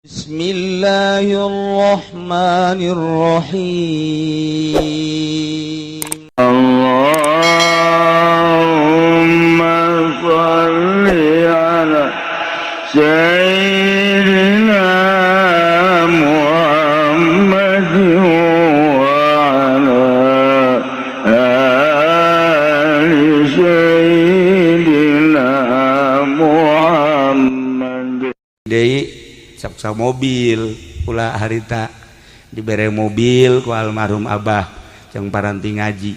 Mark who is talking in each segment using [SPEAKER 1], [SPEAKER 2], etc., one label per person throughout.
[SPEAKER 1] Bismillahirrahmanirrahim.
[SPEAKER 2] Allahumma shalli ala Sayyidina Muhammad wa ala ali Sayyidina Muhammad.
[SPEAKER 3] Saksa mobil pula harita dibere mobil ku almarhum abah jeung paranti ngaji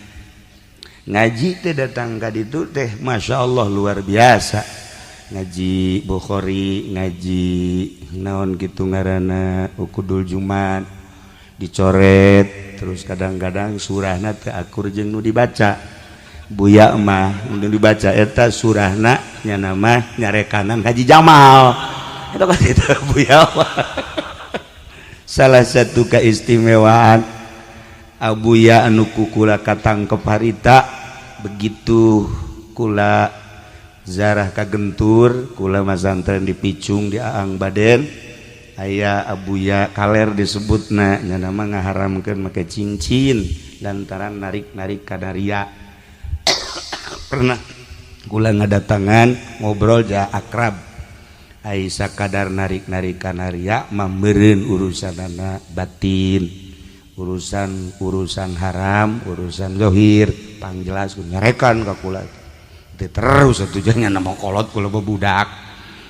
[SPEAKER 3] teh datang ka ditu teh Masya Allah luar biasa ngaji Bukhari ngaji naon kitu ngaranna ukudul Jumat dicoret terus kadang-kadang surahna teu akur jeung nu dibaca buya mah nu dibaca eta surahna nya nama nyarekanan Haji Jamal itu kan itu buya salah satu keistimewaan abuya anu kula katangkep harita begitu kula zarah kagentur kula masantren di Picung di Aang Baden aya abuya kaler disebutna nya nama ngaharamkeun make cincin lantaran narik-narik kadaria pernah kula ngadatangan ngobrol ja akrab Aisyah kadar narik-narik kanaria mameureun urusanana batin urusan haram urusan zahir pangjelas nyarekan ka kula teu terus atunya nama kolot kula budak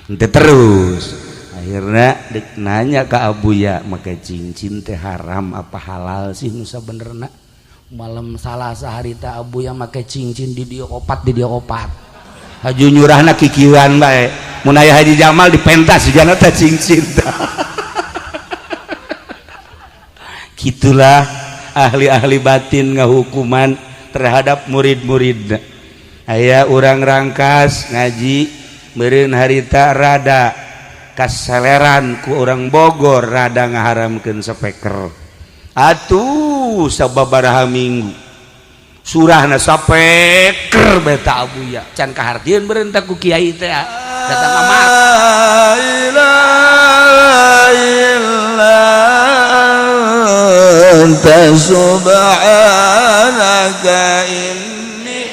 [SPEAKER 3] teu terus akhirna dek nanya ka abuya make cincin teh haram apa halal sih nu sabenerna malam Salasa harita abuya make cincin di dieu opat haju nyurahna kikieuan bae mun aya Haji Jamal dipentas sigana teh cincin gitulah ahli-ahli batin ngahukuman terhadap murid-murid aya urang rangkas ngaji meureun harita rada kasaleran ku urang Bogor rada ngaharamkeun speaker atuh sababaraha minggu surahna sapeker beta abuya can kahartieun beureun ku kiai teh datang amat la ilaha illa anta subhanaka inni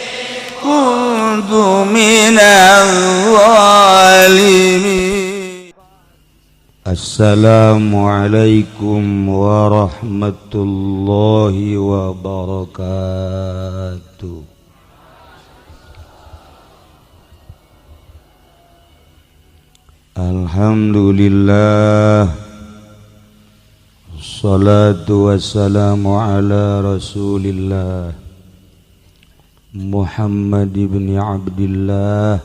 [SPEAKER 3] kuntu minaz zalimin. Assalamualaikum warahmatullahi wabarakatuh. Alhamdulillah salatu wassalamu ala rasulillah Muhammad ibn Abdillah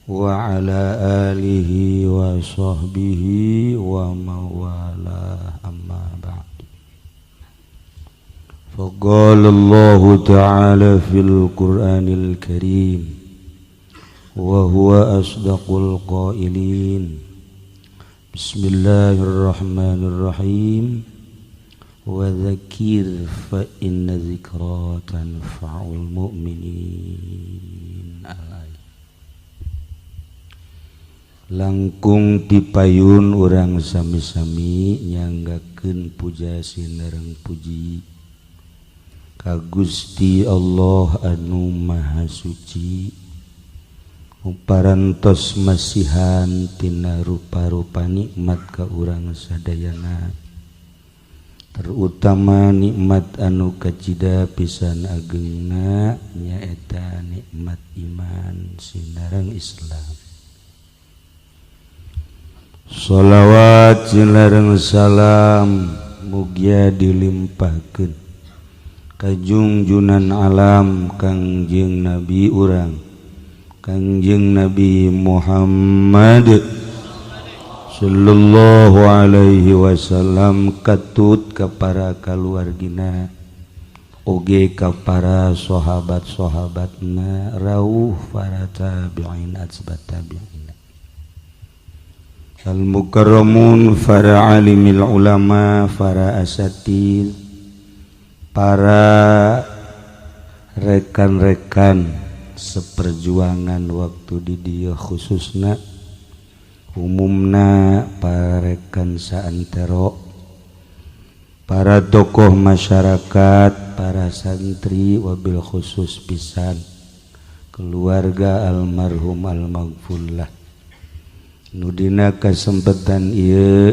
[SPEAKER 3] wa ala alihi wa sahbihi wa mawala amma ba'd. Faqala Allah ta'ala fil Qur'anil Karim wa huwa asdaqul qailin. Bismillahirrahmanirrahim. Wa dzakir fa inna dzikra tanfa'ul mu'minin. Langkung dipayun urang sami-sami nyanggakeun puja sinereng puji ka Gusti Allah anu Maha Suci parantos masihan tina rupa-rupa nikmat ka urang sadayana terutama nikmat anu kacida pisan ageungna nyaeta nikmat iman sinereng Islam. Shalawat jilareng salam mugia dilimpahkeun ka junjunan alam Kangjeng Nabi urang Kangjeng Nabi Muhammad sallallahu alaihi wasallam katut ka para kaluargina oge ka para sahabat-sahabatna rawuh para tabi'in atba't tabi'in al-mukarramun para alimil ulama para asatid para rekan-rekan seperjuangan waktu di dia khususna umumna para saantero para tokoh masyarakat, para santri, wabil khusus pisan keluarga almarhum al-maghfurlah. Nudina kesempatan ieu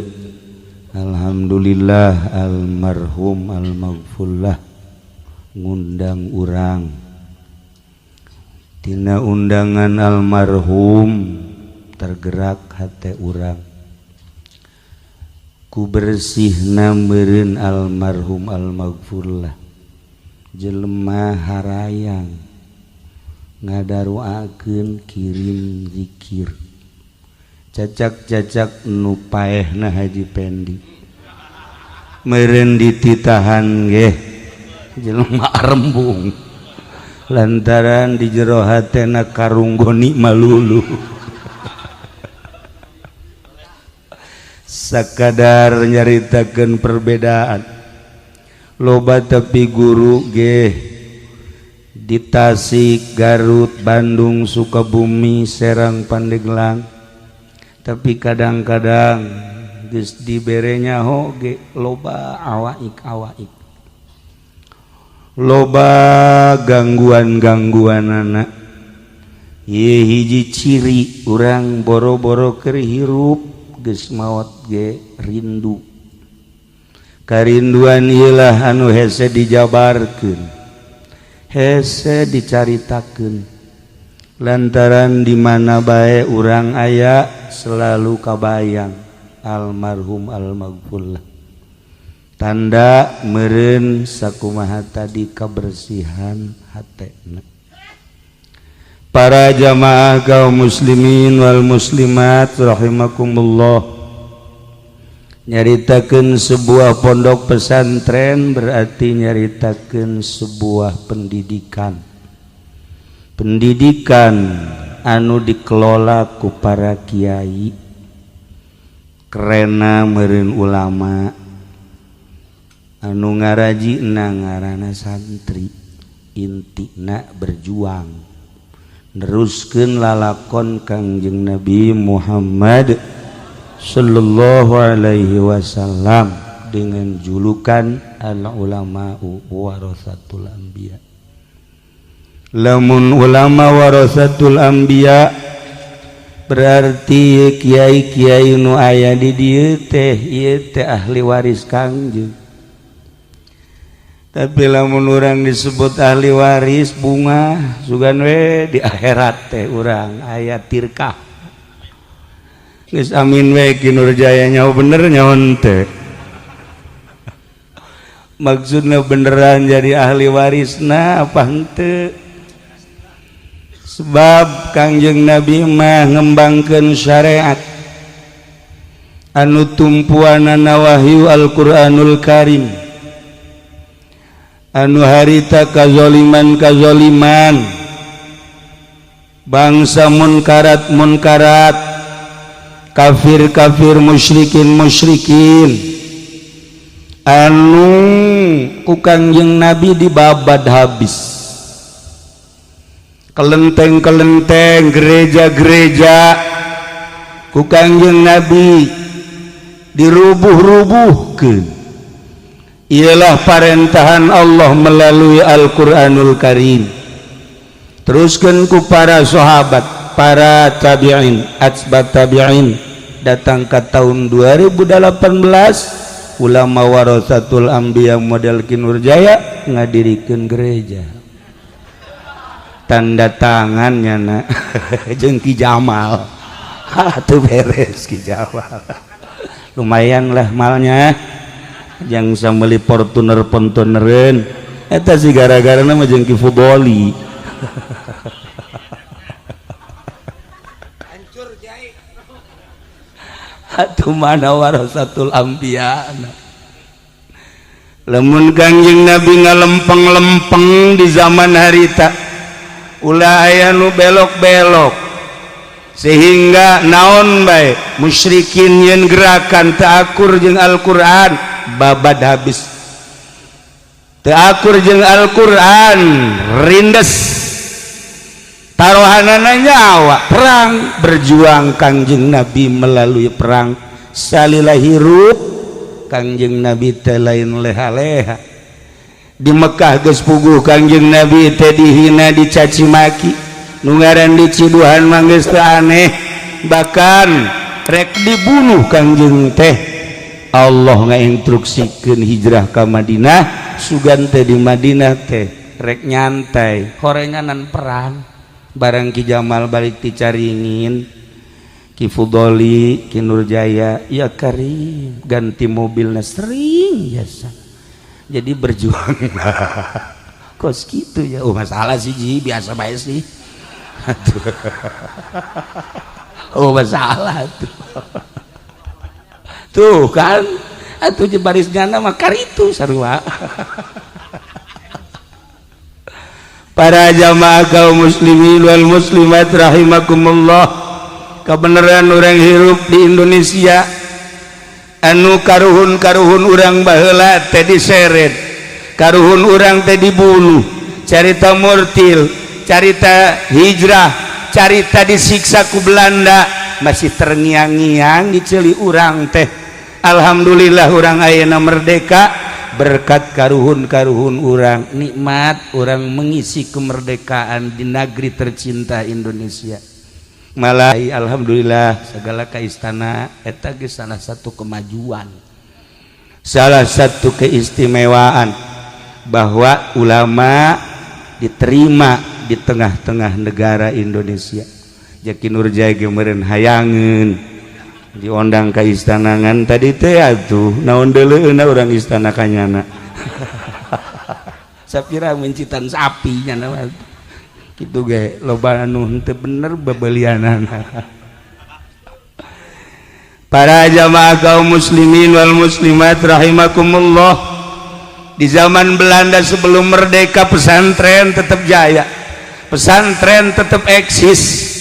[SPEAKER 3] alhamdulillah almarhum al-maghfurlah ngundang urang. Tina undangan almarhum tergerak hati urang. Ku bersihna meureun almarhum al-maghfurlah jelema harayang ngadaruakeun kirim zikir cacak-cacak nu paehna Haji Pendi meureun dititahan ge jelema rembung lantaran di jero hatena karunggoni malulu. Sakadar nyaritakeun perbedaan loba tapi guru ge di Tasik, Garut, Bandung, Sukabumi, Serang, Pandeglang, tapi kadang-kadang geus dibere nyaho ge loba awaik loba gangguan-gangguanana. Ieu hiji ciri urang boro-boro keur hirup geus maot ge rindu. Karinduan ieu lah anu hese dijabarkeun, hese dicaritakeun. Lantaran di mana bae urang aya selalu kabayang almarhum al-maghfurlah. Tanda meureun sakumaha tadi kabersihan hatena. Para jamaah kaum muslimin wal muslimat rahimakumullah, nyaritakeun sebuah pondok pesantren berarti nyaritakeun sebuah pendidikan anu dikelola ku para kiai kerena meureun ulama anu ngarajina ngaranna santri, intina berjuang neruskeun lalakon Kangjeng Nabi Muhammad sallallahu alaihi wasallam dengan julukan al-ulama'u warasatul anbiya. Lamun ulama warasatul anbiya berarti kiai-kiai nu aya di dieu teh ahli waris Kangjeng. Tapi lamun urang disebut ahli waris bunga sugan we di akhirat teh urang aya tirkah. Geus amin we Ki Nurjaya nyaho bener nyaho teh. Maksudna beneran jadi ahli warisna apa henteu? Sebab Kangjeng Nabi mah ngembangkeun syariat anu tumpuanana wahyu Al-Qur'anul Karim. Anu harita kazoliman bangsa munkarat kafir musyrikin anu ku Kangjeng Nabi dibabad habis. Kelenteng gereja ku Kangjeng Nabi dirubuh-rubuhkeun. Ialah parentahan Allah melalui Al-Qur'anul Karim. Teruskan ku para sahabat, para tabi'in, atsbat tabi'in, datang ke tahun 2018 ulama warasatul anbiya model Ki Nurjaya ngadirikeun gereja. Tanda tangannya na jeung Ki Jamal. Atuh beres Ki Jamal. Lumayan lah malnya. Yang sameli Fortuner eta si gara-gara nama jeung Ki Fudoli. Hancur jai. Atuh mana warasatul anbiya. Lamun Kangjeng Nabi ngalempeng-lempeng di zaman harita ulah aya nu belok-belok sehingga naon bae musyrikin yen gerakan taakur jeung Al-Qur'an babad habis. Taakur jeung Al-Qur'an rindes taruhanana nyawa perang berjuang Kangjeng Nabi melalui perang salilah hirup Kangjeng Nabi teh lain leha-leha. Di Mekah geus puguh Kangjeng Nabi teh dihina dicaci maki, nu ngaran diciduhan mah geus teu aneh, bahkan rek dibunuh Kangjeng teh. Allah ngainstruksikeun hijrah ka Madinah, sugan teh di Madinah teh rek nyantai, horenganan perang. Barang Ki Jamal balik dicaringin Ki Fudoli, Ki Nurjaya, ya Karim ganti mobilnya sering biasa. Jadi berjuang. Kos gitu ya. Oh masalah sih Ji, biasa bae sih. Oh masalah tuh. Tuh kan, atuh barisnya nama karitu sarua. Para jamaah kaum muslimin wal muslimat rahimakumullah, kebenaran orang hirup di Indonesia anu karuhun-karuhun urang baheula teh diseret, karuhun urang teh dibunuh, carita murtil, carita hijrah, carita disiksa ku Belanda masih terngiang-ngiang diceuli urang teh. Alhamdulillah urang ayeuna merdeka berkat karuhun-karuhun urang, nikmat urang mengisi kemerdekaan di negeri tercinta Indonesia. Malah alhamdulillah segala ka istana eta ge salah satu kemajuan, salah satu keistimewaan bahwa ulama diterima di tengah-tengah negara Indonesia. Jaki Nurjaya ge meureun hayangeun diondang ka istana ngan tadi teh atuh naon deuleueuna urang istana kanyana. Sapira mencitan sapi nya naon kitu ge loba anu henteu bener babelianana. Para jamaah kaum muslimin wal muslimat rahimakumullah, di zaman Belanda sebelum merdeka pesantren tetap jaya, pesantren tetap eksis.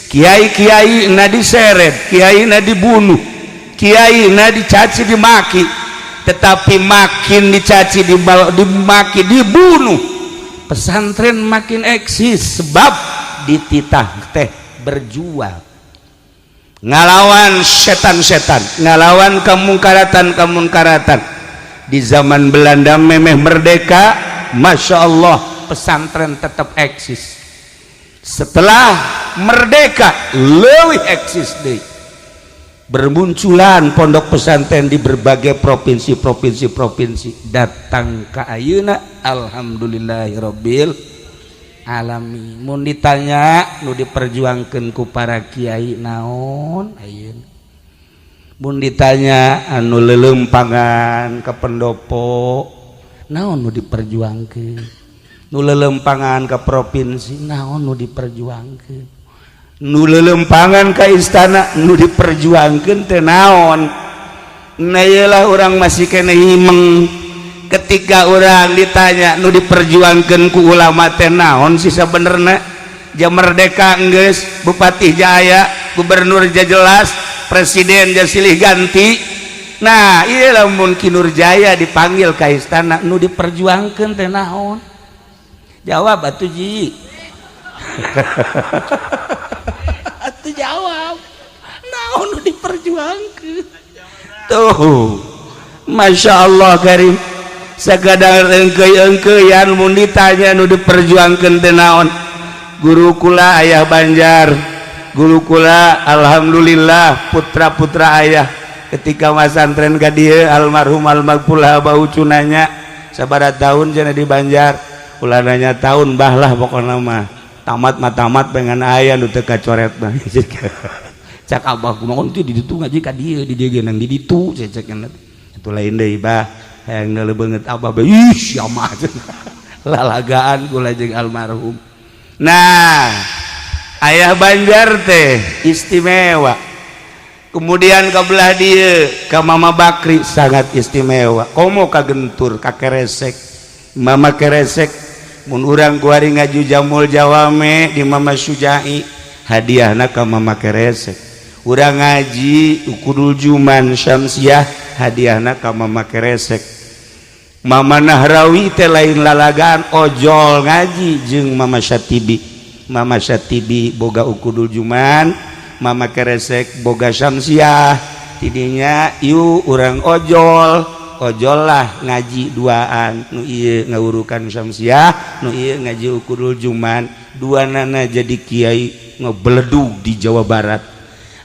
[SPEAKER 3] Kiai-kiai na diseret, kiai na dibunuh, kiai na dicaci dimaki, tetapi makin dicaci dimaki dibunuh pesantren makin eksis sebab dititah teh berjuang ngalawan setan-setan, ngalawan kemungkaratan. Di zaman Belanda memeh merdeka, Masya Allah pesantren tetap eksis. Setelah merdeka leuwih eksis deui, bermunculan pondok pesantren di berbagai provinsi datang ke ayeuna alhamdulillahirabbil alamin. Mun ditanya nu diperjuangkeun ku para kiai naon ayeuna, mun ditanya anu leuleumpangan ka pendopo naon nu diperjuangkeun, nu lelempangan ke provinsi naon nu diperjuangkeun, nu lelempangan ke istana nu diperjuangkeun teh naon. Nah iyalah orang masih kena himeng ketika orang ditanya nu diperjuangkeun ku ulama teh naon sih sabenerna. Ja merdeka geus, bupati jaya, gubernur ja jelas, presiden ja silih ganti. Nah iyalah mun Ki Nurjaya dipanggil ka istana nu diperjuangkeun teh naon. Jawab atuh Ji. Atuh jawab. Naon nu diperjuangkeun? Tuh. Masya Allah Karim. Sagadang engkeuy-engkeuyan mun ditanya nu diperjuangkeun teh naon. Guru kula ayah Banjar. Guru kula alhamdulillah putra-putra ayah ketika masantren ka dieu almarhum almarhumah baucunanya sabaraha tahun cenah di Banjar. Ulananya tahun bahlah pokoknya mah tamat pengen ayah nu teu kacoret mah. Cak abah kumaha teh di ditu ngaji ka dieu di dieu geunang di ditu cecekna atuh lain deui bah hayang neuleuh beungeut abah bae ih sia mah lalagaan kula jeung almarhum. Nah ayah Banjar teh istimewa, kemudian ka belah dieu ka Mama Bakri sangat istimewa, komo ka Gentur ka Keresek Mama Keresek. Mun urang kuari ngaju jamul jawame di Mama Sujai hadiahna ka Mama Keresek. Urang ngaji ukudul juman syamsiah hadiahna ka Mama Keresek. Mama Nahrawi teh lain lalagaan ojol ngaji jeung Mama Syatibi. Mama Syatibi boga ukudul juman, Mama Keresek boga syamsiah. tidinya yuk orang ojol lah ngaji duaan nu ieu ngawurukan Syamsiah nu ieu ngaji ukurul Juman dua nana jadi kiai ngebeledug di Jawa Barat.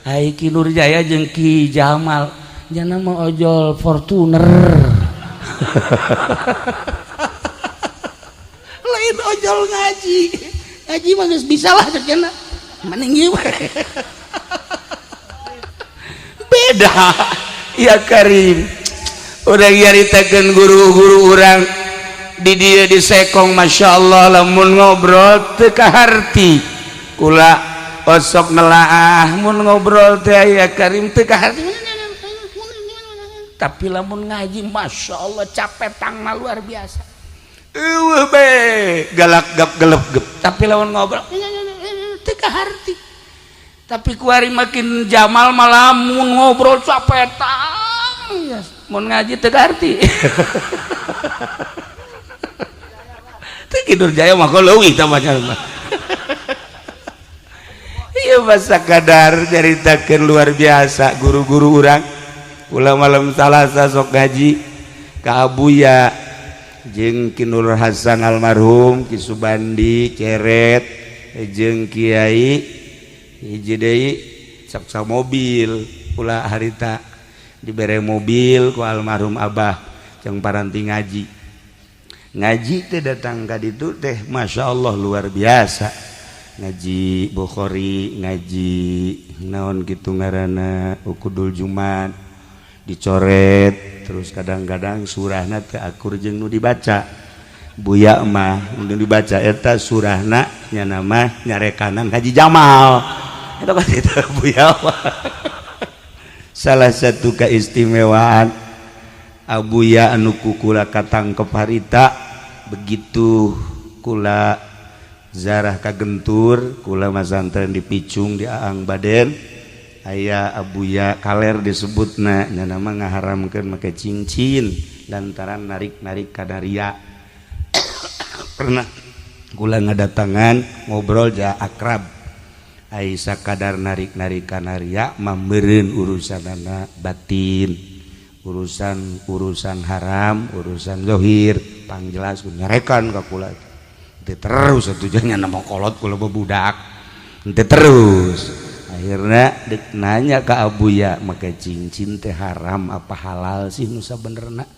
[SPEAKER 3] Ai Ki Nurjaya jeung Ki Jamal jangan mau ojol Fortuner. Lain ojol ngaji mah geus bisa lah cenah mending ieu beda ya Karim. Urang nyaritakeun guru-guru urang di dieu disekong Masya Allah lamun ngobrol teu kaharti kula osok nelaah mun ngobrol teh aya Karim teu kaharti tapi lamun ngaji Masya Allah capetangna luar biasa eueuh be galak gap gelep-gep tapi lamun ngobrol teu kaharti tapi kuari makin Jamal malah mun ngobrol capetang ya mun ngaji teu arti. Teu Ki Nurjaya mah leuwih tamanya mah. Ieu masa kadar nyaritakeun luar biasa guru-guru urang. Ulah malam Salasa sok ngaji ka Abuya jeung Ki Nur Hasan almarhum, Ki Subandi Ceret jeung Kiai hiji deui saksa mobil ulah harita dibere mobil ku almarhum Abah yang paranti ngaji teh datang ka ditu teh Masya Allah luar biasa ngaji Bukhari ngaji naon kitu ngaranna ukudul Jumat dicoret terus kadang-kadang surahna teh akur jeung nu dibaca Buya mah nu dibaca eta surahna nya nama nyarekanan Haji Jamal eta kan eta Buya salah satu keistimewaan Abuya anu kula katangkep harita begitu kula zarah kagentur kula masantren di Picung di Aang Baden aya Abuya kaler disebutna nya nama ngaharamkeun make cincin lantaran narik-narik kadaria. Pernah kula ngadatangan ngobrol ja akrab Aisyah kadar narik-narik kanaria mameureun urusanana batin urusan haram urusan zahir pangjelas nyarekan ka kula teu terus atunya nama kolot kula budak teu terus akhirna deuk nanya ka Abuya make cincin teh haram apa halal sih nu sabenerna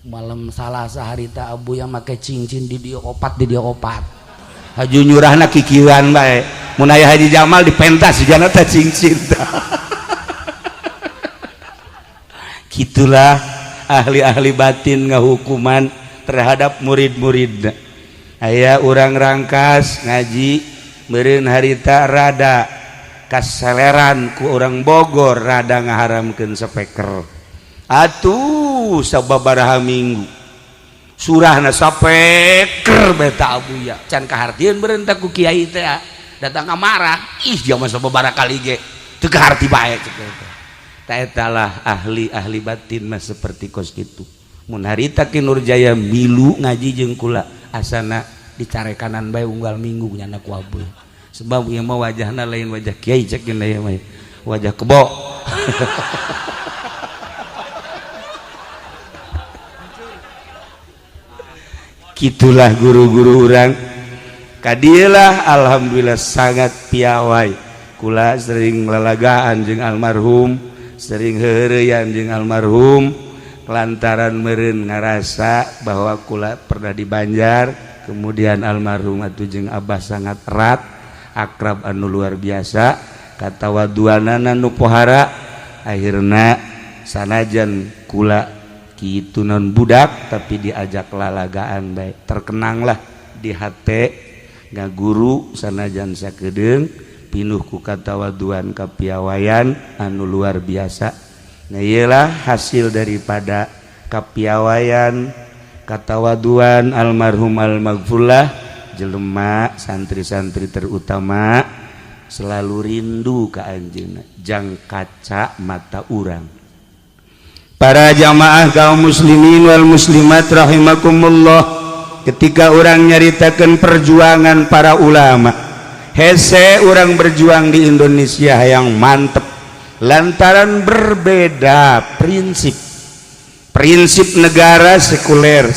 [SPEAKER 3] malam Salasa harita Abuya make cincin di dieu opat haju nyurahna kikieuan bae mun aya Haji Jamal dipentas jana teh cincin gitulah ahli-ahli batin ngahukuman terhadap murid-murid aya urang rangkas ngaji meureun harita rada kaseleran ku urang Bogor rada ngaharamkeun speaker atuh sababaraha minggu surahna sapeker beta Abuya can kahartieun beureun ku kiai teh datang amarah ih jama sababaraha kali ge teu kaharti bae ceuk eta etalah ahli batin mah seperti kos kitu mun harita Ki Nurjaya milu ngaji jeung kula asana dicarekanan bae unggal minggu nyana ku Abuya sebab ieu mah wajahna lain wajah kiai cek ieu mah wajah kebo. Gitulah guru-guru urang kadielah alhamdulillah sangat piawai kula sering lalagaan jeung almarhum sering heureuyan jeung almarhum lantaran meureun ngarasa bahwa kula pernah di Banjar kemudian almarhum atuh jeung Abah sangat erat akrab anu luar biasa katawaduanana nu pohara akhirna sanajan kula kitu non budak tapi diajak lalagaan baik terkenanglah di hate ngaguru sanajan sakedeung pinuh ku katawaduan kapiawayan anu luar biasa. Nah iyalah hasil daripada kapiawayan katawaduan almarhum almaghfurlah jelema santri-santri terutama selalu rindu ka anjeunna jang kaca mata urang. Para jamaah kaum muslimin wal muslimat rahimakumullah, ketika orang nyaritakan perjuangan para ulama hese orang berjuang di Indonesia yang mantep lantaran berbeda prinsip negara sekuler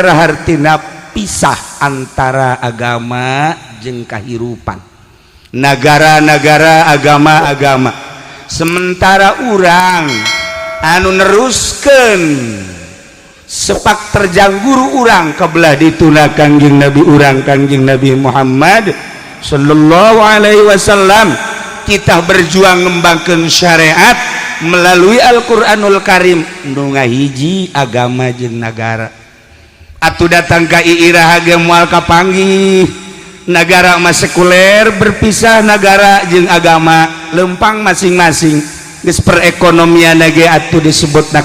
[SPEAKER 3] hartina pisah antara agama jeung kahirupan, negara-negara agama-agama, sementara urang anu neruskeun sepak terjang guru urang kabelah dituna Kangjeng Nabi urang Kangjeng Nabi Muhammad sallallahu alaihi wasallam. Kita berjuang ngembangkeun syariat melalui Al-Qur'anul Karim nu ngahiji agama jeung nagara. Atuh datang ka iirah ge moal kapanggih negara mah sekuler berpisah negara jeung agama lempang masing-masing. Geus perekonomian ge atuh disebutna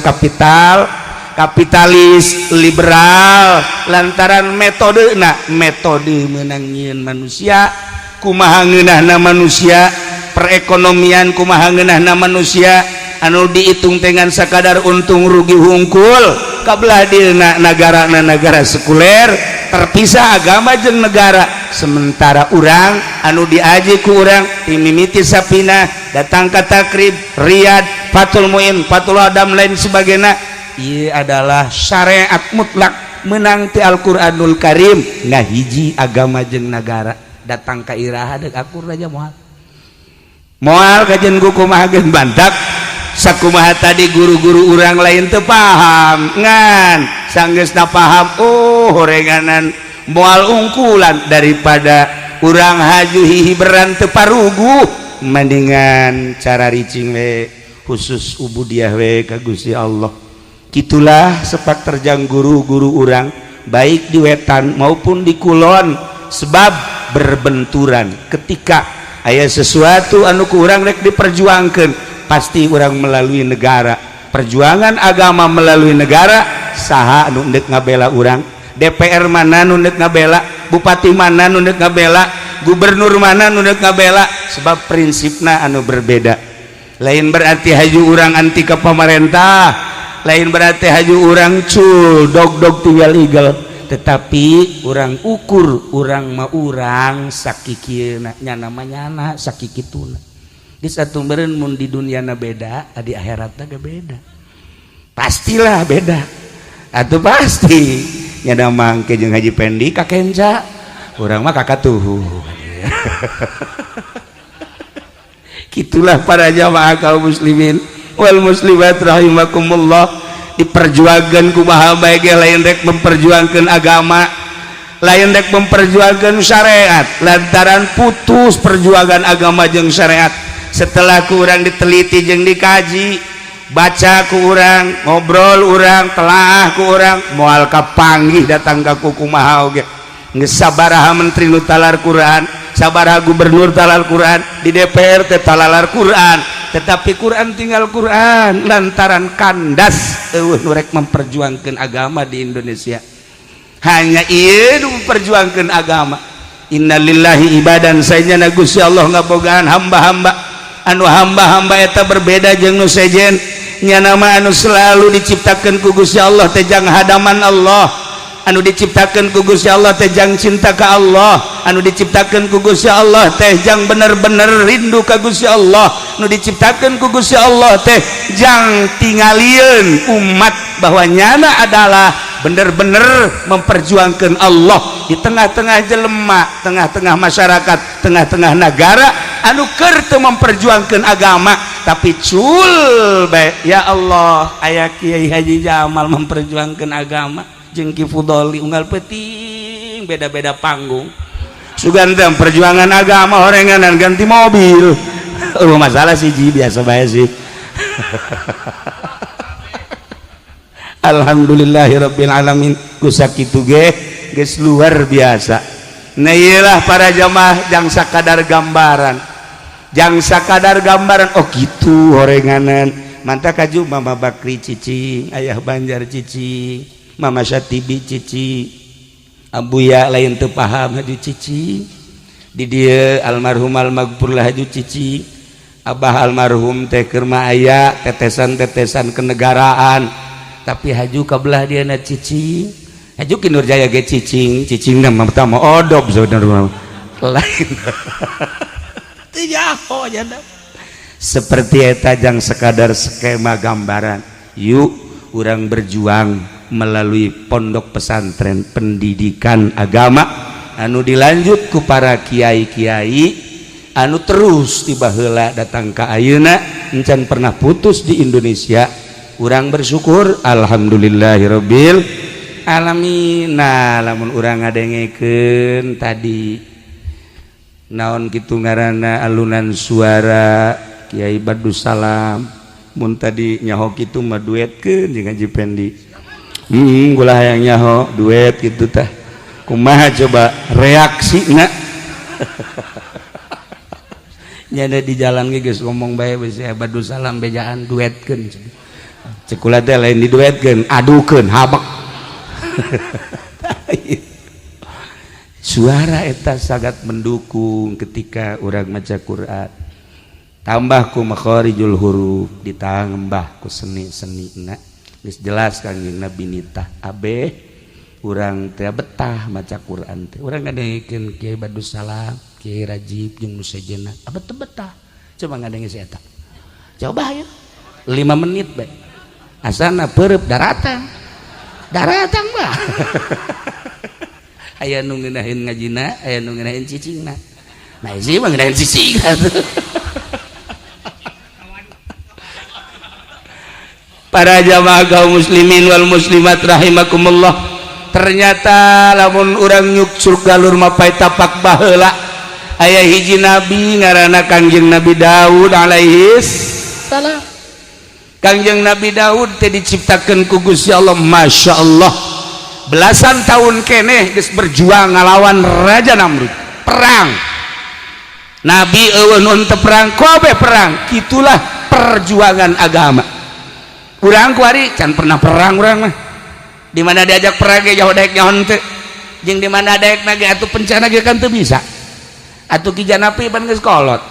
[SPEAKER 3] kapitalis liberal lantaran metode meunang nyieun manusia kumaha ngeunahna manusia, perekonomian kumaha ngeunahna manusia anu dihitung dengan sakadar untung rugi hungkul kabelah dina negara sekuler terpisah agama jeung negara. Sementara urang anu diaji ku urang ti mimiti sapina datang ka takrib Riyad Fatul Muin Fatul Adam lain sebagainya, ieu adalah syariat mutlak menang ti Al-Qur'anul Karim ngahiji agama jeung negara. Datang ka iraha deuk akur aja moal kajen kumaha geus bantak sakumaha tadi guru-guru urang lain teu paham ngan sanggeusna paham horenganan moal ungkulan daripada urang haju hihiberan teu parugu mendingan cara ricing we khusus ubudiyah we ka Gusti Allah. Kitulah sepak terjang guru-guru urang baik di wetan maupun di kulon, sebab berbenturan ketika aya sesuatu anu ku urang rek diperjuangkeun pasti urang melalui negara. Perjuangan agama melalui negara saha anu endek ngabela urang, DPR mana anu endek ngabela, bupati mana anu endek ngabela, gubernur mana anu endek ngabela, sebab prinsipna anu berbeda. Lain berarti haju urang anti ka pamarentah, lain berarti haju urang cul dog tinggal eagle, tetapi orang ukur orang mah urang sakikieuna nyana sakikituna. Di satu meureun mun di duniana beda, di akhiratna ge beda. Pastilah beda. Atuh pasti. Nyana mangke jeung Haji Pendi ka Kenca, urang mah ka Katuhu. Kitulah para jamaah kaum muslimin wal muslimat rahimakumullah. Diperjuangkan kumaha bae ge lain rek memperjuangkan agama, lain rek memperjuangkan syariat lantaran putus perjuangan agama jeung syariat. Setelah ku urang diteliti jeung dikaji, baca ku urang, ngobrol urang, telaah ku urang, moal kapanggih datang ka kumaha oge. Geus sabaraha menteri nu talar Quran, sabaraha gubernur talar Quran, di DPR teh talalar Quran, tetapi Quran tinggal Quran lantaran kandas nu rek memperjuangkan agama di Indonesia. Hanya ieu nu memperjuangkan agama. Innalillahi ibadan sayyidina Gusti Allah ngabogaan hamba-hamba anu hamba-hamba eta berbeda jeung nu sejen nya nama anu selalu diciptakeun ku Gusti Allah teh jang hadaman Allah, anu diciptakeun ku Gusti Allah teh jang cinta ka Allah, anu diciptakeun ku Gusti Allah teh jang bener-bener rindu ka Gusti Allah, anu diciptakeun ku Gusti Allah teh jang tingalieun umat bahwa nyana adalah bener-bener memperjuangkan Allah di tengah-tengah jelema, tengah-tengah masyarakat, tengah-tengah negara anu keur teu memperjuangkan agama tapi cul bae. Ya Allah, aya Kiai Haji Jamal memperjuangkan agama jeung Ki Fudoli unggal peuting beda-beda panggung. Sugan teh perjuangan agama horenganan ganti mobil. Masalah siji biasa bae sih. Alhamdulillahirabbil alamin kusakitu ge geus luar biasa. Nah iyalah para jamaah jang sakadar gambaran. Jang sakadar gambaran oh gitu horenganan. Manta kaju Mama Bakri cicing, Ayah Banjar cicing, Mama Syatibi cicing. Abuya lain teu paham haju cicing. Di dieu almarhum almaghfurlah haju cicing. Abah almarhum teh keur mah aya tetesan-tetesan kenegaraan. Tapi haju kabelah dia na cicing, haju ki Nurjaya ge cicing nama pertama odop saudara lain. Teu jaho nya seperti eta jang sekadar skema gambaran. Yuk urang berjuang melalui pondok pesantren pendidikan agama anu dilanjut ku para kiai-kiai anu terus tiba heula datang ka ayeuna encan pernah putus di Indonesia. Urang bersyukur alhamdulillahirabbil alamin. Nah lamun urang ngadengekeun tadi naon kitu ngaranna alunan suara Kiai Badus Salam mun tadi nyaho kitu mah duetkeun jeung Haji Pendi. Gula hayang nyaho duet kitu tah. Kumaha coba reaksina? Nyada di jalan ge geus ngomong bae bisi Badus Salam bejaan duetkeun. Cek kula teh lain diduetkeun, adukeun habak. Suara eta sangat mendukung ketika urang maca Quran. Tambah ku makharijul huruf ditambah ku seni-senina. Geus jelas Kangjeng Nabi nitah abeh urang teh betah maca Quran teh. Urang ngadengekeun Kiai Badus Salam, Kiai Rajib jeung nu sejenna. Abet teh betah. Coba ngadengeun si eta. Coba ya. 5 menit bae. Asana peureup daratan. Daratan mah. Aya nu ngeunaheun ngajina, aya nu ngeunaheun cicingna. Nah, isi mah ngeunaheun cicing. Para jamaah kaum muslimin wal muslimat rahimakumullah, ternyata lamun urang nyuk surga lur mapai tapak baheula aya hiji nabi ngaranna Kangjeng Nabi Daud alaihi salam. Kangjeng Nabi Daud teh diciptakeun ku Gusti Allah, masya Allah belasan tahun keneh geus berjuang ngalawan Raja Namrud perang. Nabi eueun mun teu perang kobe perang, kitulah perjuangan agama. Urang kuari can pernah perang urang mah. Di mana diajak perang ge jauh daek nyaho teu. Jeung di mana daekna ge atuh pencana ge kan teu bisa. Atuh Ki Janapi pan geus kolot.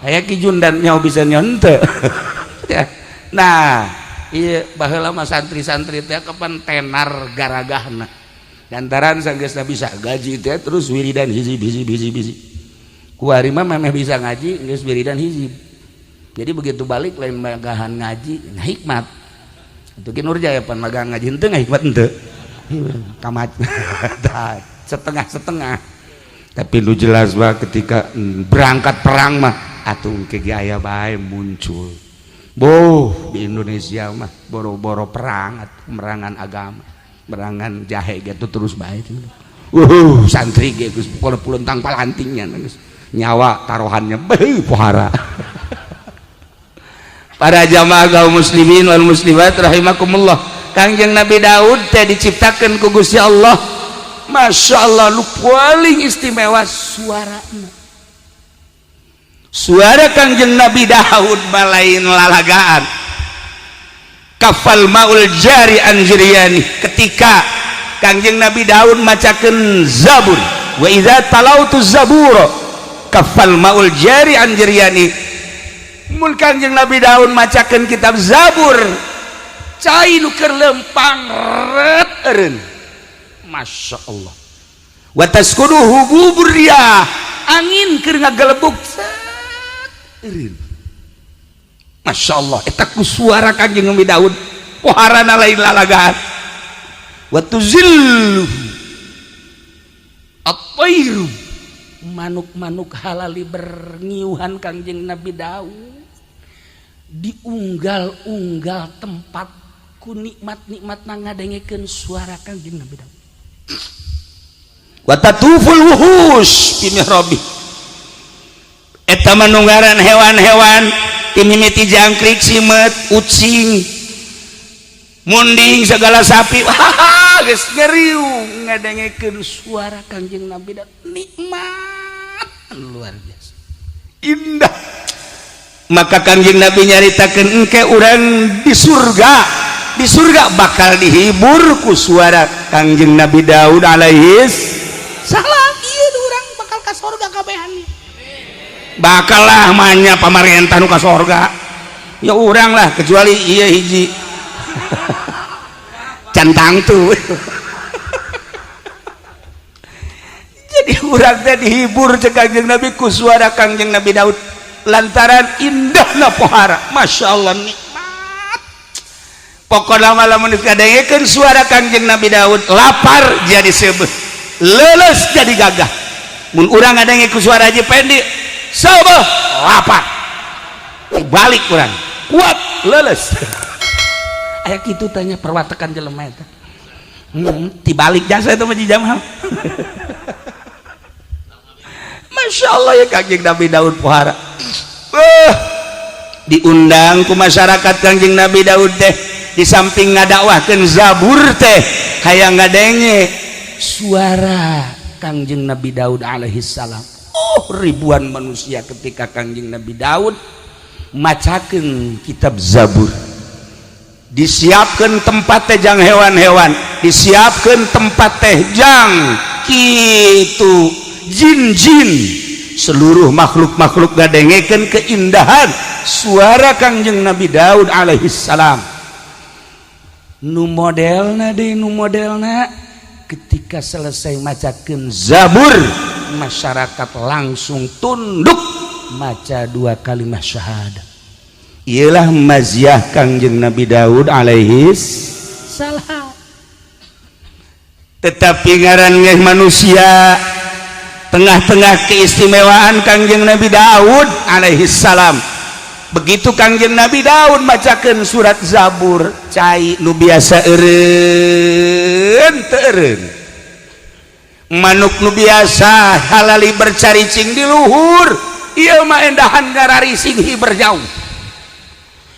[SPEAKER 3] Aya Ki Jundan nyaho bisa nyaho teu. Nah, ieu baheula mah santri-santri teh kapan tenar garagahna. Lantaran sanggeusna bisa gaji teh terus wiridan hiji. Kuari mah memeh bisa ngaji geus wiridan hiji. Jadi begitu balik lain magahan ngaji, nah hikmat. Itu Ki Nurjaya pan magang ngaji henteu hikmat henteu. Kamat. Setengah-setengah. Tapi lu jelas bah ketika berangkat perang mah atuh ke aya bae muncul. Boh di Indonesia mah boro-boro perang merangan agama, merangan jahe gitu terus bae itu. Santri ge geus puluntang palantingnya geus nyawa taruhannya beuh pohara. Para jamaah kaum muslimin wal muslimat rahimakumullah, Kangjeng Nabi Daud teh diciptakeun ku Gusti Allah. Masya Allah lu paling istimewa suarana. Suara Kangjeng Nabi Daud balain lalagaan. Kafal maul jari anjriyani, ketika Kangjeng Nabi Daud macakeun Zabur, wa idza talautu zabura kafal maul jari anjriyani. Mun Kangjeng Nabi Daud macakeun kitab Zabur, cai nu keur lempang ret eureun. Masya Allah. Wa taskuduhu buburiyah, angin keur ngagelebuk. Masya Allah, eta ku suara Kangjeng Nabi Daud poharana lain lalagaan. Wa tuzillu at-tayru, manuk-manuk halali berngiuhan Kangjeng Nabi Daud diunggal-unggal tempat ku nikmat-nikmat ngadengekeun suara Kangjeng Nabi Daud. Wa tatuful wuhus fi mihrabi, eta manunggaran hewan-hewan timimiti jangkrik, simet, ucing, munding, segala sapi geus ngeriu ngadengekeun suara Kangjeng Nabi Daud. Nikmat luar biasa indah. Maka Kangjeng Nabi nyaritakeun engke urang di surga bakal dihibur ku suara Kangjeng Nabi Daud alaihi salam. Ieu urang bakal ka surga kabehan. Bakal lah manya pamarentah nu ka sorga ya urang lah, kecuali iya hiji cantang tuh. Jadi urang teh dihibur cek Kangjeng Nabi ku suara Kangjeng Nabi Daud. lantaran indahna pohara. Masya Allah nikmat. Pokoknya malam kadangkeun suara Kangjeng Nabi Daud lapar jadi sebeh, leles jadi gagah. Mun urang ngadenge ku suara Haji Pendi sebeh lapar, balik urang kuat leles. Aya kitu tanya perwatakan jelema eta. Tibalik jasa itu Haji Jamal. Masya Allah ya Kangjeng Nabi Daud pohara. Diundang ku masyarakat Kangjeng Nabi Daud teh, di samping ngadakwahkeun Zabur teh hayang ngadenge suara Kangjeng Nabi Daud alaihi salam. Ribuan manusia ketika Kangjeng Nabi Daud macakeun kitab Zabur. Disiapkeun tempat teh jang hewan-hewan, disiapkeun tempat teh jang kitu jin-jin, seluruh makhluk-makhluk ngadengekeun keindahan suara Kangjeng Nabi Daud alaihi salam. Nu modelna deui, nu modelna ketika selesai macakeun Zabur, masyarakat langsung tunduk maca 2 kalimat syahadat. Ialah maziah Kangjeng Nabi Daud alaihi salam. Tetapi ngaran manusia tengah-tengah keistimewaan Kangjeng Nabi Daud alaihi salam. Begitu Kangjeng Nabi Daud macakeun surat Zabur, cai nu biasa eureun teu eureun. Manuk nu biasa halali bercaricing di luhur, ieu mah endahan ngararising hiber jauh.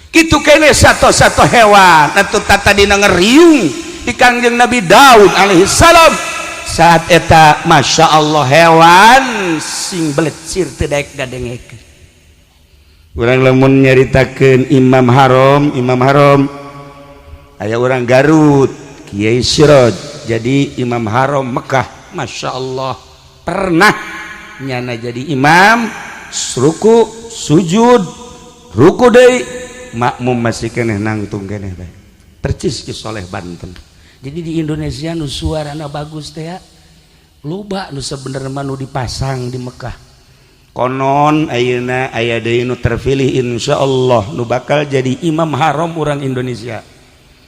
[SPEAKER 3] Kitu kene sato-sato hewan atuh tadina ngeriung di Kangjeng Nabi Daud alaihi salam. Saat eta Masya Allah hewan sing belecir teu daek gadengekeun. Urang lamun nyaritakeun Imam Haram aya urang Garut Kiai Siroj jadi Imam Haram Mekah. Masya Allah pernah nyana jadi imam, ruku sujud ruku deui makmum masih keneh nangtung keneh bae. Percis ki Soleh Banten. Jadi di Indonesia nu suarana bagus teh ya loba nu sabenerna nu dipasang di Mekah. Konon ayeuna aya deui nu terpilih insyaallah nu bakal jadi imam haram urang Indonesia.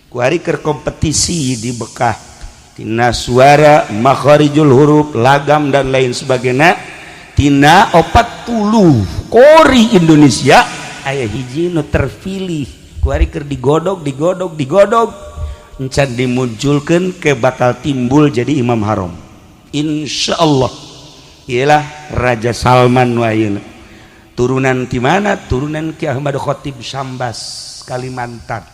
[SPEAKER 3] Ku ari keur kompetisi di Mekah tina suara, makharijul huruf, lagam dan lain sebagainya. Tina 40 kori Indonesia aya hiji nu terpilih. Ku ari keur digodog encan dimunculkan ke bakal timbul jadi imam haram insyaallah. Ialah Raja Salman wayeuna turunan ti mana? Turunan Ki Ahmad Khotib Syambas Kalimantan.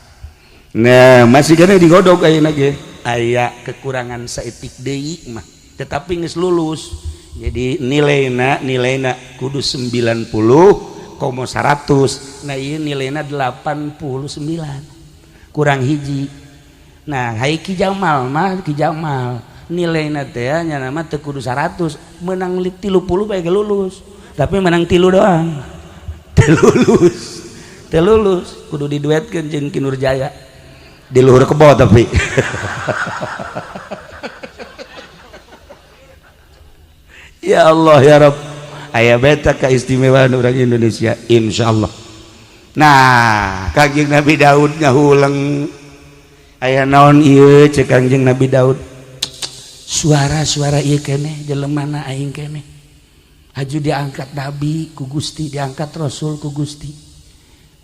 [SPEAKER 3] Nah masih kena digodog ayeuna ge aya kekurangan saeutik deui mah tetapi geus lulus. Jadi nilaina kudu 90,100. Nah ieu nilaina 89 kurang hiji. Nah hai Ki Jamal nilaina teh nya nama teu kudu 100, menang 30 bae ge lulus. Tapi menang 3 doang. Teu lulus. Kudu diduetkeun jeung Ki Nurjaya. Di luhur kebo tapi. Ya Allah ya Rabb. Aya beta keistimewaan orang Indonesia insyaallah. Nah, Kangjeng Nabi Daud ngahuleng aya naon ieu cek Kangjeng Nabi Daud. Suara-suara ieu keneh jelemana aing keneh. Haju diangkat Nabi ku Gusti, diangkat Rasul ku Gusti.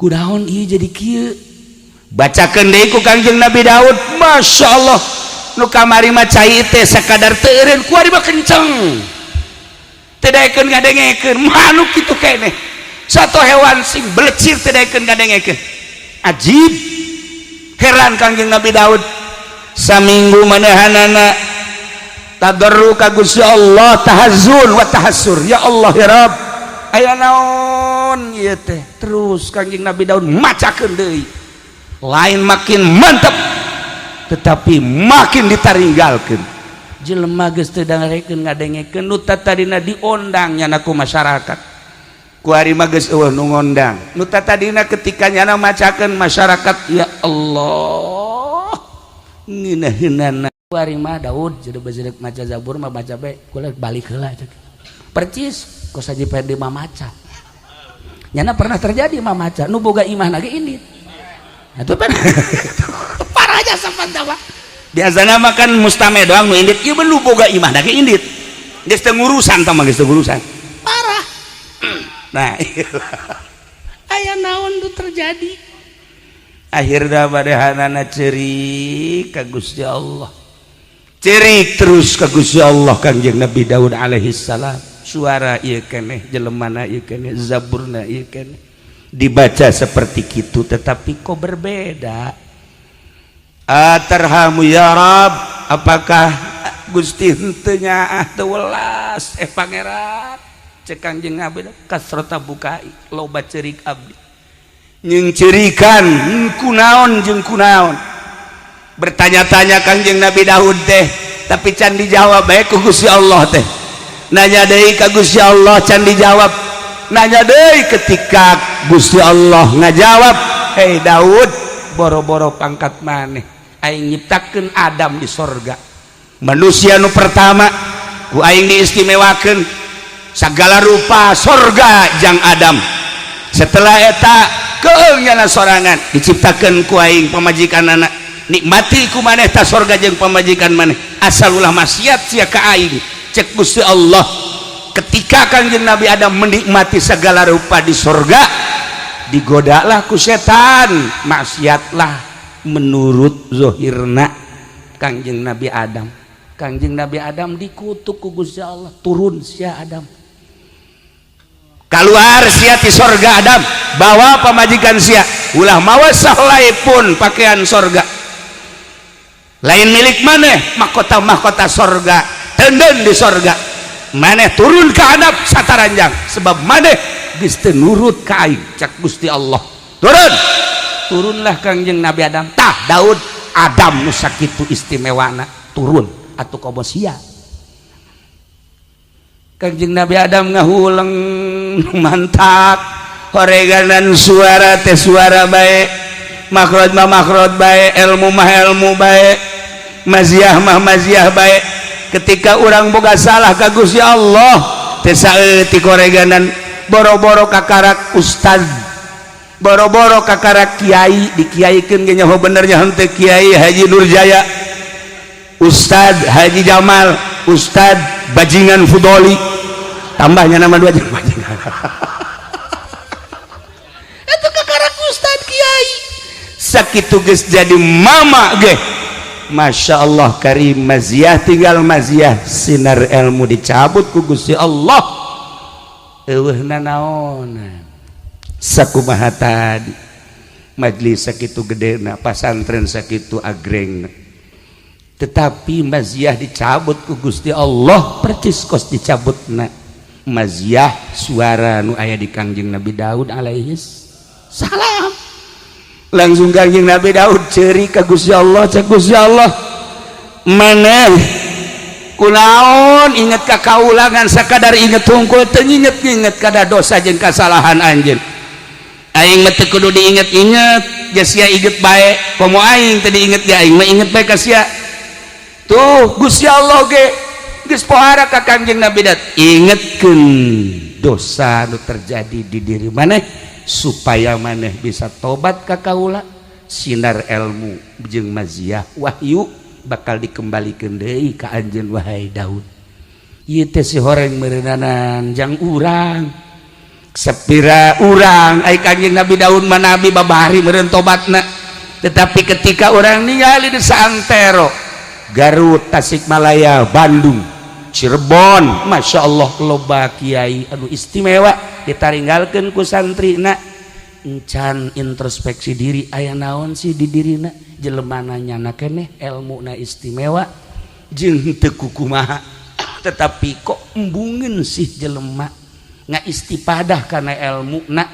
[SPEAKER 3] Kunaon ieu jadi kieu? Bacakeun deui ku Kangjeng Nabi Daud. Masya Allah nu kamari mah cai teh sakadar teu eureun ku ari mah kenceng. Teu daekeun ngadengekeun manuk kitu keneh. Satu hewan sing belecir teu daekeun ngadengekeun. Ajib. Heran Kangjeng Nabi Daud. Saminggu manahanana tadarru ka Gusti Allah, tahazzun wa tahassur. Ya Allah ya Rabb, aya naon ieu teh? Terus Kangjeng Nabi Daud macakeun deui. Lain makin mantap tetapi makin ditaringgalkeun. Jelema geus teu darekeun ngadengekeun nu tadina diondang nyana ku masyarakat. Ku ari mah geus eueuh nu ngondang. Nu tadina ketika nyana macakeun masyarakat ya Allah. Ngeunaheunana ari mah Daud jadi bejerek maca Zabur mah baca bae kula balik heula. Percis kos Haji Pendi mah maca. nyana pernah terjadi mah maca nu boga imah lagi indit itu kan parah aja sampan tawa biasanya makan mustame doang nu indit ieu lu boga imah lagi indit geus teu ngurusan tah mah geus teu ngurusan parah nah aya naon tuh terjadi akhirna badahanana ceurik ka Gusti Allah ceurik terus ka Gusti Allah Kangjeng Nabi Daud alaihi salam suara ieu keneh jelemana ieu keneh zaburna ieu keneh dibaca seperti kitu tetapi kok berbeda atarhamu ya Rab apakah Gusti henteu nyaah teu welas pangeran cek Kangjeng Nabi kasrata bukai loba ceurik abdi nying ceurikan kunaon jeung kunaon bertanya-tanya Kangjeng Nabi Daud teh tapi can dijawab bae ku Gusti Allah teh nanya deui ka Gusti Allah can dijawab nanya deui ketika Gusti Allah ngajawab hei Daud boro-boro pangkat maneh aing nyiptakeun Adam di sorga manusia nu pertama ku aing diistimewakeun sagala rupa sorga jang Adam setelah eta keung nyana sorangan diciptakeun ku aing pamajikanana nikmati ku maneh ta sorga jeung pamajikan maneh asal ulah maksiat sia ka aing cek Gusti Allah ketika Kangjeng Nabi Adam menikmati segala rupa di sorga digodalah ku setan maksiatlah menurut zohirna Kangjeng Nabi Adam Kangjeng Nabi Adam dikutuk ku Gusti Allah turun sia Adam keluar sia ti sorga Adam bawa pamajikan sia ulah mawa sahlaipun pakaian sorga lain milik maneh mahkota sorga tenden di sorga maneh turun ke Adam sataranjang sebab maneh geus teu nurut ka aing cak Gusti Allah turunlah Kangjeng Nabi Adam tah Daud Adam nu sakitu istimewana turun atuh komo sia Kangjeng Nabi Adam ngahuleng mantak horeganan suara teh suara bae makrot mah makrot bae ilmu mah ilmu bae maziah mah maziah bae ketika orang boga salah ka Gusti Allah teh saeutik koreganan boro-boro kakarak ustad boro-boro kakarak kiai dikiaikeun ge nyaho bener nya henteu Kiai Haji Nurjaya Ustad Haji Jamal Ustad Bajingan Fudoli tambahnya nama dua jeung bajingan itu kakarak ustad kiai sakitu geus jadi mama ge Masya Allah karim maziah tinggal maziah sinar ilmu dicabut ku Gusti Allah eueuhna naon sakumaha tadi majelis sakitu gedena pasantren sakitu agrengna tetapi maziah dicabut ku Gusti Allah percis kos dicabutna maziah suara nu aya di Kangjeng Nabi Daud alaihi salam langsung Kangjeng Nabi Daud ceurik ka Gusti Allah cek Gusti Allah maneh kunaon inget ka kaulangan sakadar inget hungkul teu nginget-nginget kada dosa jeung kasalahan anjeun aing mah teu kudu diinget-inget geus sia inget bae komo aing teu diinget ge aing mah inget bae ka sia tuh Gusti Allah ge geus pohara ka Kangjeng Nabi Daud ingetkeun dosa nu terjadi di diri maneh supaya maneh bisa tobat ka kaula sinar ilmu jeung maziah wahyu bakal dikembalikeun deui ka anjeun wahai Daud ieu teh si horeng meureunanan jang urang sapira urang ai Kangjeng Nabi Daud mah nabi babari meureun tobatna tetapi ketika orang ningali di saantero Garut Tasikmalaya Bandung Cirebon Masya Allah loba kiai anu istimewa ditaringgalkeun ku santrina encan introspeksi diri aya naon sih di dirina jelemana nyana keneh ilmuna istimewa jeung teu kumaha tetapi kok embungeun sih jelema ngaistifadah kana ilmuna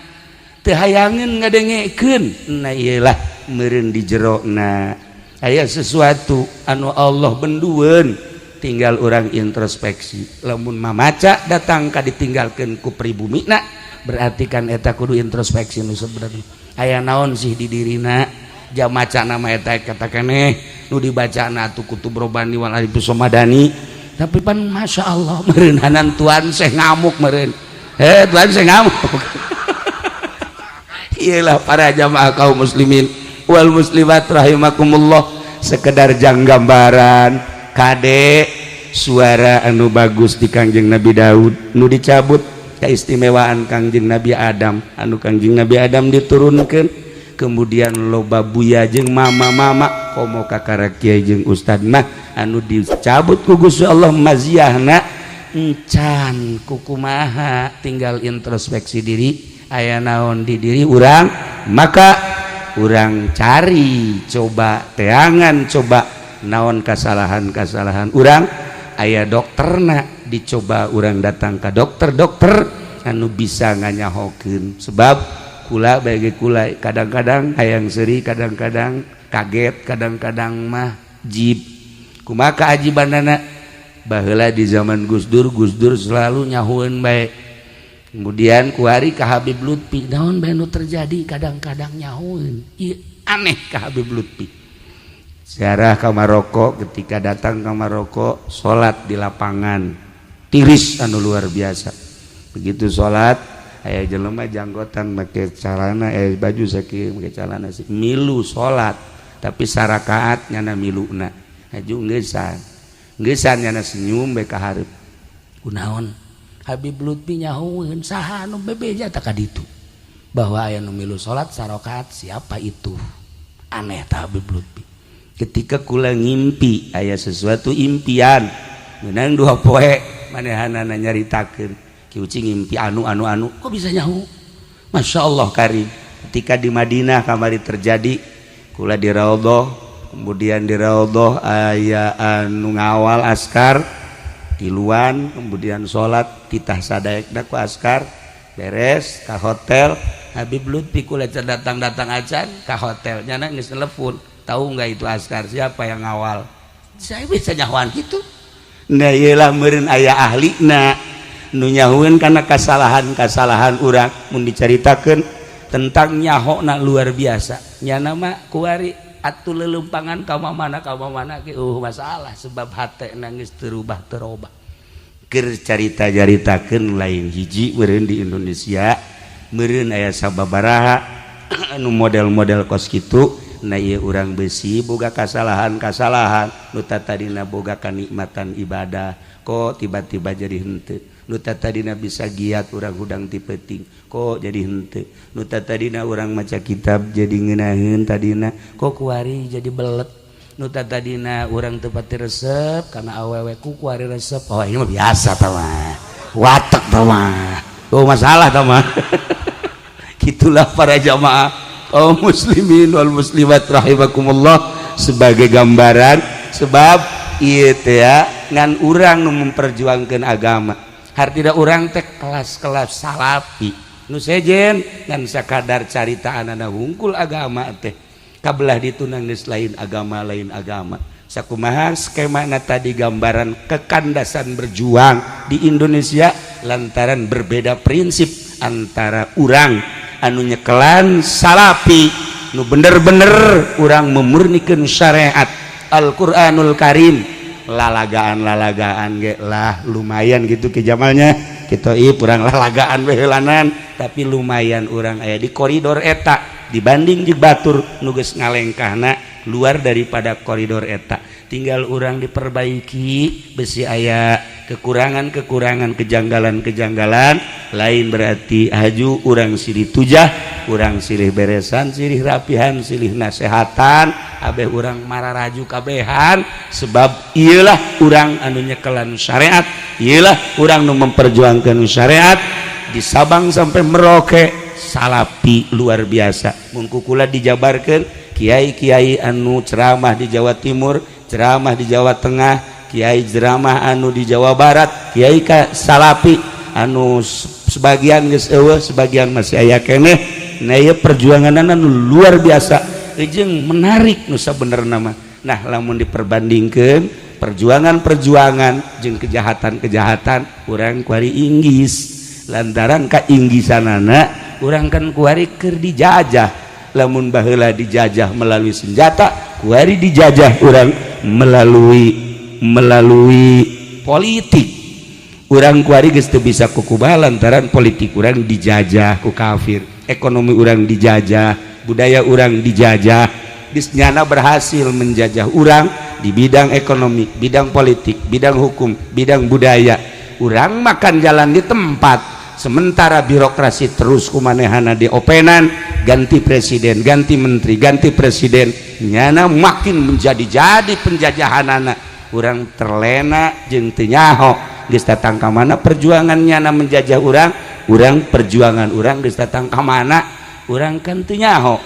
[SPEAKER 3] teu hayangeun ngadengekeun nah iyalah meureun di jerona aya sesuatu anu Allah bendueun tinggal orang introspeksi lamun mamaca datang ka ditinggalkeun ku pribumina berarti kan eta kudu introspeksi nu sebenarnya aya naon sih di dirina jam maca nama eta kata keneh nu dibacana atuh kutub robani wal arif somadani tapi pan Masya Allah meureun hanan tuan seh ngamuk meureun tuan seh ngamuk Iyalah para jamaah kaum muslimin wal muslimat rahimakumullah, sekedar jang gambaran kade suara anu bagus di Kangjeng Nabi Daud nu dicabut keistimewaan Kangjeng Nabi Adam, anu Kangjeng Nabi Adam diturunkan, kemudian loba buya jeung mama-mama komo kakara kiai jeung ustad mah anu dicabut ku Gusti Allah maziahna encan kukumaha, tinggal introspeksi diri aya naon di diri urang, maka urang cari coba teangan coba naon kasalahan-kasalahan urang, aya dokterna dicoba urang datang ke dokter anu bisa nganyahokeun, sebab kula bagi kula kadang-kadang hayang seri, kadang-kadang kaget, kadang-kadang mah jib kumaha kaajibanana baheula di zaman Gus Dur selalu nyahueun bae, kemudian kuari ka Habib Lutfi naon bae nu terjadi kadang-kadang nyahueun ieu aneh ka Habib Lutfi. Ziarah ka Maroko, ketika datang ke Maroko salat di lapangan tiris anu luar biasa, begitu salat aya jelema janggotan make calana baju sakieu make calana milu salat tapi sarakaat nyana miluna aju geussan nyana senyum bae ka hareup kunaon Habib Lutfi nyahueun saha anu bebeja tah kaditu bahwa aya nu milu salat sarakaat, siapa itu, aneh tah Habib Lutfi. Ketika kula ngimpi aya sesuatu impian menang 2 poe manehanana nyaritakeun ki ucing ngimpi anu kok bisa nyahu, Masya Allah karim. Ketika di Madinah kamari terjadi kula di raudhah, kemudian di raudhah aya anu ngawal askar tiluan, kemudian sholat titah sadaekna ku askar beres ka hotel. Habib Lutfi kula datang acan ka hotel nyana geus telepon, tahu nggak itu askar siapa yang ngawal, saya bisa nyahuan gitu. Nah iyalah meureun aya ahlina nu nyahueun kana kasalahan urang mun dicaritakeun tentang nyahona luar biasa nyana mah kuari atuh lelempangan ka mana ge masalah sebab hatena geus teu rubah keur carita-caritakeun lain hiji meureun di Indonesia meureun aya sababaraha anu model-model kos kitu. Nah ieu urang besi boga kasalahan nu tadina boga kanikmatan ibadah kok tiba-tiba jadi henteu, nu tadina bisa giat urang hudang ti peuting kok jadi henteu, nu tadina urang maca kitab jadi ngeunaheun tadina kok kuari jadi belet, nu tadina urang teu pati resep kana awewe ku kuari resep. Oh ini mah biasa tah mah watek tah mah oh masalah tah mah gitulah para jamaah kaum muslimin wal muslimat rahimakumullah, sebagai gambaran sebab ieu teh ngan urang nu memperjuangkeun agama hartina urang teh kelas-kelas salafi nu sejen ngan sakadar caritaanana hungkul agama teh kabelah ditu geus lain agama sakumaha skemana tadi gambaran kekandasan berjuang di Indonesia lantaran berbeda prinsip antara urang anu nyekelan salafi nu bener-bener urang memurnikeun syariat Al-Qur'anul Karim, lalagaan ge lah lumayan gitu ke jamalnya kita urang lalagaan we heulanan tapi lumayan urang aya di koridor eta dibanding di batur nu geus ngalengkahna luar daripada koridor eta, tinggal urang diperbaiki besi aya kekurangan kejanggalan lain berarti haju urang silih tujah, urang silih beresan, silih rapihan, silih nasehatan, abeh urang mararaju kabehan sebab iyalah urang anu nyekelan syariat, iyalah urang nu memperjuangkan syariat di Sabang sampai Merauke salafi luar biasa. Mun kukula dijabarkeun kiai-kiai anu ceramah di Jawa Timur, ceramah di Jawa Tengah, kiai ceramah anu di Jawa Barat, kiai ka salafi anu sebagian geus eueuh, sebagian masih aya keneh. Nah ieu perjuanganna anu luar biasa jeung menarik nu sabenerna mah. Nah lamun diperbandingkeun perjuangan jeung kejahatan urang kuari inggis lantaran kainggisanana urang kan kuari keur dijajah. Lamun baheula dijajah melalui senjata, kuari dijajah urang melalui politik. Urang kuari geus teu bisa kukumaha lantaran politik urang dijajah ku kafir. ekonomi orang dijajah, budaya orang dijajah, disnyana berhasil menjajah orang di bidang ekonomi, bidang politik, bidang hukum, bidang budaya. Orang makan jalan di tempat, sementara birokrasi terus kumanehana di openan, ganti presiden, ganti menteri, ganti presiden, nyana makin menjadi-jadi penjajahanana. Orang terlena jeung teu nyaho geus datang ka mana perjuangan nyana menjajah orang perjuangan orang geus datang ka mana orang kan teu nyaho.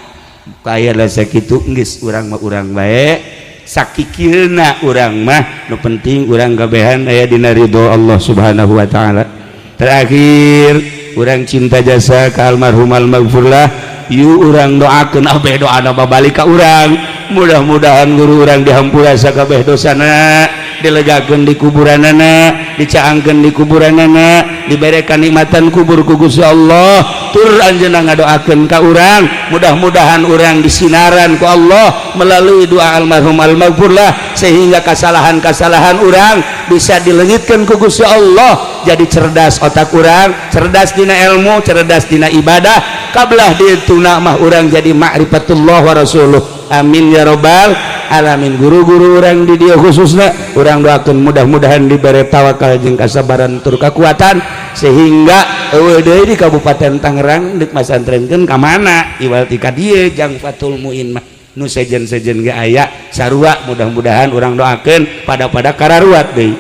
[SPEAKER 3] Kaya lah sakitu geus urang mah urang bae, sakikilna urang mah nu penting urang gabehan aya dina ridho Allah Subhanahu wa taala. Terakhir urang cinta jasa ka almarhum al-maghfurlah, yu urang doakeun abeh doana babalik ka urang, mudah-mudahan guru urang dihampura sakabeh dosana, dilegakeun di kuburanana, dicaangkeun di kuburanana, dibere kanikmatan kubur ku Gusti Allah. Tur anjeunna ngadoakeun ka urang, mudah-mudahan urang disinaran ku Allah melalui doa almarhum al-maghfurlah, sehingga kesalahan-kesalahan urang bisa dileungitkeun ku Gusti Allah, jadi cerdas otak urang, cerdas dina ilmu, cerdas dina ibadah, kablah dituna mah urang jadi ma'rifatullah wa rasuluh. Amin ya rabbal alamin. Guru-guru orang di dia khususnya orang doakan mudah-mudahan diberi tawakal jeung kasabaran tur kekuatan, sehingga eueuh di Kabupaten Tangerang deuk masantrenkeun ka mana iwal ti ka dieu jang Fatul Muin mah nu sejen-sejen ge aya sarua, mudah-mudahan orang doakeun pada kararuat deui.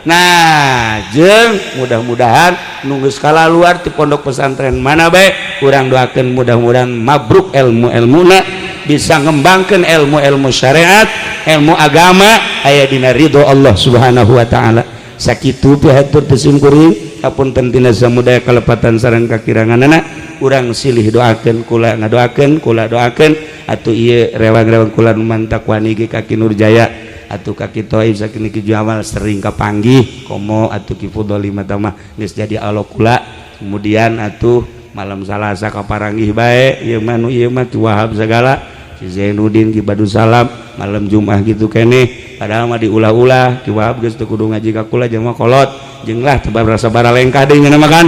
[SPEAKER 3] Nah jeung mudah-mudahan nunggu skala luar di pondok pesantren mana bae urang doakeun mudah-mudahan mabruk ilmu-ilmuna, bisa ngembangkan ilmu-ilmu syariat, ilmu agama aya dina ridho Allah Subhanahu wa taala. Sakitu pihatur teu simkuring kapunten tina samudaya kalepatan sareng kakiranganana urang silih doakeun, kula ngadoakeun, kula doakeun atuh ieu rewang-rewang kula nu mantak wani ge kaki Nurjaya, atuh kaki Toib saking Ki Jamal sering kapanggih komo atuh Ki Fudoli mata mah geus jadi alok kula. Kemudian atuh malam Salasa kaparanggih bae ieu mah nu ieu mah Ki Wahab sagala, si Zainuddin Ki Badu Salam malam Jumat gitu keneh, padahal mah diulah-ulah Ki Wahab geus teu kudu ngaji ka kula jeung mah kolot jeung lah teu barasa baralengkah deui ngeunah makan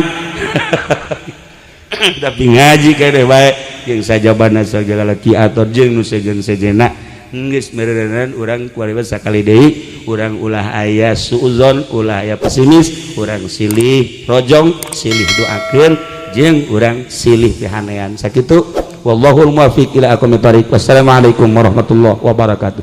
[SPEAKER 3] tapi ngaji keneh bae jeung sajabana sagala Ki Ator jeung nu sejen-sejena geus mererenan urang kualibat sakali deui urang ulah aya suudzon, ulah aya pesimis, urang silih rojong, silih doakeun jeung urang silih pihanean sakitu. Wallahul muwaffiq ila aqwamit thoriq. Wassalamualaikum warahmatullahi wabarakatuh.